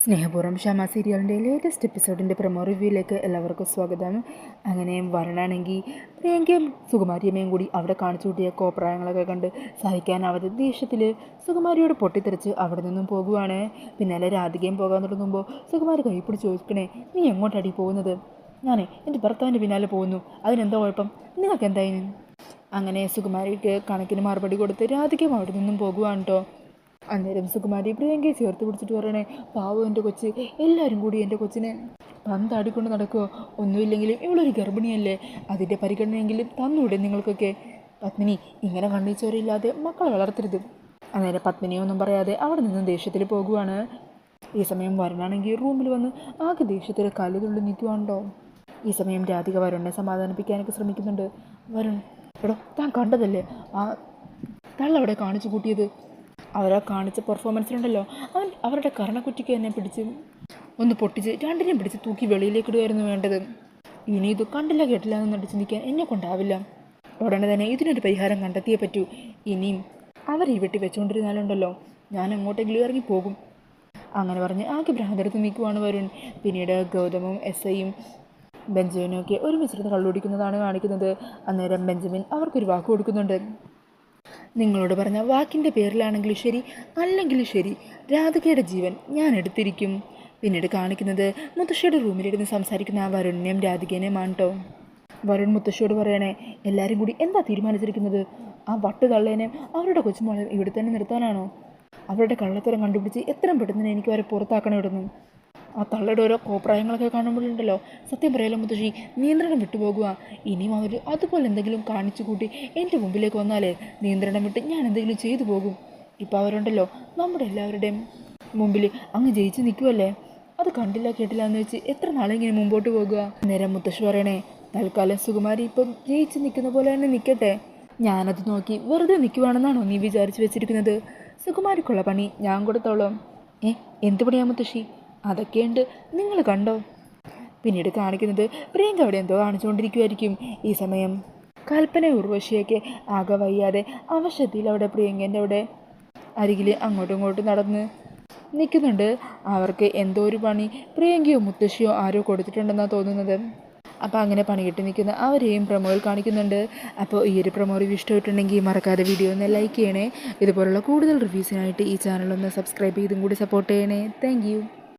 സ്നേഹപൂർവ്വം ഷമ സീരിയലിൻ്റെ latest എപ്പിസോഡിൻ്റെ promo റിവ്യൂയിലേക്ക് എല്ലാവർക്കും സ്വാഗതം. അങ്ങനെ വരണാണെങ്കിൽ പ്രിയങ്കയും സുകുമാരിയമ്മയും കൂടി അവിടെ കാണിച്ചു കൂട്ടിയ കോപ്രായങ്ങളൊക്കെ കണ്ട് സഹിക്കാനാവാതെ ദേഷ്യത്തിൽ സുകുമാരിയോട് പൊട്ടിത്തെറിച്ച് അവിടെ നിന്നും പോകുവാണ്. പിന്നാലെ രാധികയും പോകാൻ തുടങ്ങുമ്പോൾ സുകുമാരി കൈപ്പിടിച്ച് ചോദിക്കണേ, നീ എങ്ങോട്ടടി പോകുന്നത്? ഞാനേ എൻ്റെ ഭർത്താവിൻ്റെ പിന്നാലെ പോകുന്നു, അതിനെന്താ കുഴപ്പം? നിങ്ങൾക്ക് എന്തായാലും. അങ്ങനെ സുകുമാരിക്ക് കണക്കിന് മറുപടി കൊടുത്ത് രാധികയും അവിടെ നിന്നും പോകുവാണ് കേട്ടോ. അന്നേരം സുകുമാരി പ്രിയങ്കയെ ചേർത്ത് പിടിച്ചിട്ട് പറയണേ, പാവം എൻ്റെ കൊച്ച്, എല്ലാവരും കൂടി എൻ്റെ കൊച്ചിനെ പന്താടിക്കൊണ്ട് നടക്കുമോ? ഒന്നുമില്ലെങ്കിലും ഇവളൊരു ഗർഭിണിയല്ലേ, അതിൻ്റെ പരിഗണനയെങ്കിലും തന്നൂടെ നിങ്ങൾക്കൊക്കെ? പത്മിനി, ഇങ്ങനെ കണ്ണീച്ചോരയില്ലാതെ മക്കളെ വളർത്തരുത്. അന്നേരം പത്മിനിയൊന്നും പറയാതെ അവിടെ നിന്ന് ദേഷ്യത്തിൽ പോകുവാണ്. ഈ സമയം വരുണാണെങ്കിൽ റൂമിൽ വന്ന് ആകെ ദേഷ്യത്തിൽ കല്ലുതുള്ളി നിൽക്കുവാണ്ടോ. ഈ സമയം രാധിക വരുണിനെ സമാധാനിപ്പിക്കാനൊക്കെ ശ്രമിക്കുന്നുണ്ട്. വരുൺ, എടോ താൻ കണ്ടതല്ലേ ആ തള്ളവിടെ കാണിച്ചു കൂട്ടിയത്? അവരാ കാണിച്ച പെർഫോമൻസിലുണ്ടല്ലോ, അവരുടെ കർണക്കുറ്റിക്ക് എന്നെ പിടിച്ച് ഒന്ന് പൊട്ടിച്ച് രണ്ടിനെയും പിടിച്ച് തൂക്കി വെളിയിലേക്ക് ഇടുകയായിരുന്നു വേണ്ടത്. ഇനി ഇത് കണ്ടില്ല കേട്ടില്ല എന്ന് ചിന്തിക്കാൻ എന്നെ കൊണ്ടാവില്ല. ഉടനെ തന്നെ ഇതിനൊരു പരിഹാരം കണ്ടെത്തിയേ പറ്റൂ. ഇനിയും അവരെ ഈ വെട്ടി വെച്ചുകൊണ്ടിരുന്നാലുണ്ടല്ലോ, ഞാൻ എങ്ങോട്ടെങ്കിലും ഇറങ്ങി പോകും. അങ്ങനെ പറഞ്ഞ് ആകെ ഭ്രാന്തെടുത്ത് നിൽക്കുവാണ് വരുൺ. പിന്നീട് ഗൗതമും എസ്ഐയും ബെഞ്ചമിനും ഒക്കെ ഒരുമിച്ചിരുന്ന് കള്ളുപിടിക്കുന്നതാണ് കാണിക്കുന്നത്. അന്നേരം ബെഞ്ചമിൻ അവർക്കൊരു വാക്ക് കൊടുക്കുന്നുണ്ട്. നിങ്ങളോട് പറഞ്ഞ വാക്കിൻ്റെ പേരിലാണെങ്കിലും ശരി, അല്ലെങ്കിലും ശരി, രാധികയുടെ ജീവൻ ഞാൻ എടുത്തിരിക്കും. പിന്നീട് കാണിക്കുന്നത് മുത്തശ്ശിയുടെ റൂമിലിരുന്ന് സംസാരിക്കുന്ന ആ വരുണിനെയും രാധികേനെയുമാണ് കേട്ടോ. വരുൺ മുത്തശ്ശിയോട് പറയണേ, എല്ലാവരും കൂടി എന്താ തീരുമാനിച്ചിരിക്കുന്നത്? ആ വട്ട് തള്ളേനെയും അവരുടെ കൊച്ചുമോളെ ഇവിടെ തന്നെ നിർത്താനാണോ? അവരുടെ കള്ളത്തരം കണ്ടുപിടിച്ച് എത്രയും പെട്ടെന്ന് എനിക്ക് വരെ പുറത്താക്കണം ഇടുന്നു. ആ തള്ളയുടെ ഓരോ കോപ്രായങ്ങളൊക്കെ കാണുമ്പോഴുണ്ടല്ലോ, സത്യം പറയാലോ മുത്തശ്ശി, നിയന്ത്രണം വിട്ടുപോകുക. ഇനിയും അവർ അതുപോലെ എന്തെങ്കിലും കാണിച്ചു കൂട്ടി എൻ്റെ മുമ്പിലേക്ക് വന്നാലേ നിയന്ത്രണം വിട്ട് ഞാൻ എന്തെങ്കിലും ചെയ്തു പോകും. ഇപ്പോൾ അവരുണ്ടല്ലോ നമ്മുടെ എല്ലാവരുടെയും മുമ്പിൽ അങ്ങ് ജയിച്ച് നിൽക്കുമല്ലേ. അത് കണ്ടില്ല കേട്ടില്ല എന്ന് വെച്ച് എത്ര നാളെങ്ങനെ മുമ്പോട്ട് പോകുക? നേരം മുത്തശ്ശി പറയണേ, തൽക്കാലം സുകുമാരി ഇപ്പം ജയിച്ച് നിൽക്കുന്ന പോലെ തന്നെ നിൽക്കട്ടെ. ഞാനത് നോക്കി വെറുതെ നിൽക്കുവാണെന്നാണോ നീ വിചാരിച്ച് വെച്ചിരിക്കുന്നത്? സുകുമാരിക്കുള്ള പണി ഞാൻ കൊടുത്തോളാം. എന്ത് പണിയാ മുത്തശ്ശി? അതൊക്കെയുണ്ട്, നിങ്ങൾ കണ്ടോ? പിന്നീട് കാണിക്കുന്നത് പ്രിയങ്ക അവിടെ എന്തോ കാണിച്ചുകൊണ്ടിരിക്കുമായിരിക്കും. ഈ സമയം കൽപ്പന ഉർവശിയൊക്കെ ആകെ വയ്യാതെ അവശതയിൽ അവിടെ പ്രിയങ്കൻ്റെ അവിടെ അരികിൽ അങ്ങോട്ടും ഇങ്ങോട്ടും നടന്ന് നിൽക്കുന്നുണ്ട്. അവർക്ക് എന്തോ ഒരു പണി പ്രിയങ്കയോ മുത്തശ്ശിയോ ആരോ കൊടുത്തിട്ടുണ്ടെന്നാണ് തോന്നുന്നത്. അപ്പോൾ അങ്ങനെ പണി കിട്ടി നിൽക്കുന്ന അവരെയും പ്രൊമോയിൽ കാണിക്കുന്നുണ്ട്. അപ്പോൾ ഈ ഒരു പ്രൊമോ റിവ്യൂ ഇഷ്ടമായിട്ടുണ്ടെങ്കിൽ മറക്കാതെ വീഡിയോ ഒന്ന് ലൈക്ക് ചെയ്യണേ. ഇതുപോലുള്ള കൂടുതൽ റിവ്യൂസിനായിട്ട് ഈ ചാനലൊന്ന് സബ്സ്ക്രൈബ് ചെയ്തും കൂടി സപ്പോർട്ട് ചെയ്യണേ. താങ്ക്